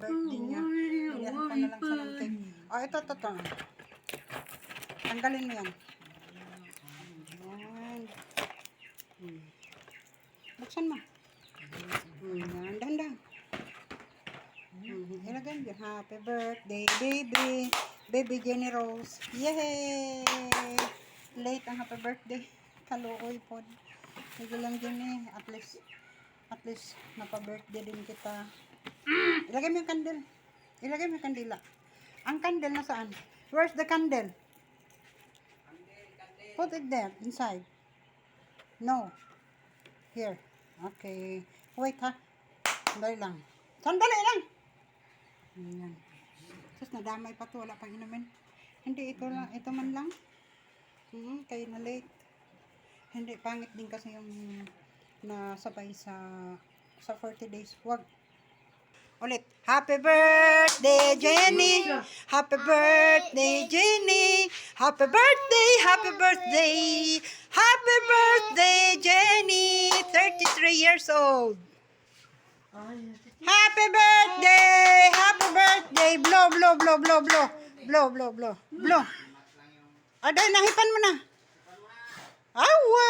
birthday niya. Binihan ko na lang sa ng cake. Oh, ito. Tanggalin mo yan. Ayan. Buksan mo. Yan, dahan. Ilagay mo. Happy birthday, baby. Baby Jenny Rose. Yay! Late ang happy birthday. Kalukoy po. Sige lang Jenny. At least napa-birthday din kita. Ilagay mo yung candle. Ilagay mo yung kandila. Ang candle nasaan? Where's the candle? Put it there, inside. No. Here. Okay. Wait ha. Sandali lang. Ayan. Tapos nadamay pa to. Wala pang inumin. Hindi, ito man lang. Kayo na late. Hindi, pangit din kasi yung nasabay sa 40 days. Wag. Ulit. Happy birthday, Jenny! Happy birthday, Jenny! Happy birthday! Happy birthday! Happy birthday, Jenny! 33 years old! Happy birthday! Happy birthday! Blow, blow, blow, blow, blow. Blow, blow, blow. Blow. Aday, nahipan mo na. Awa!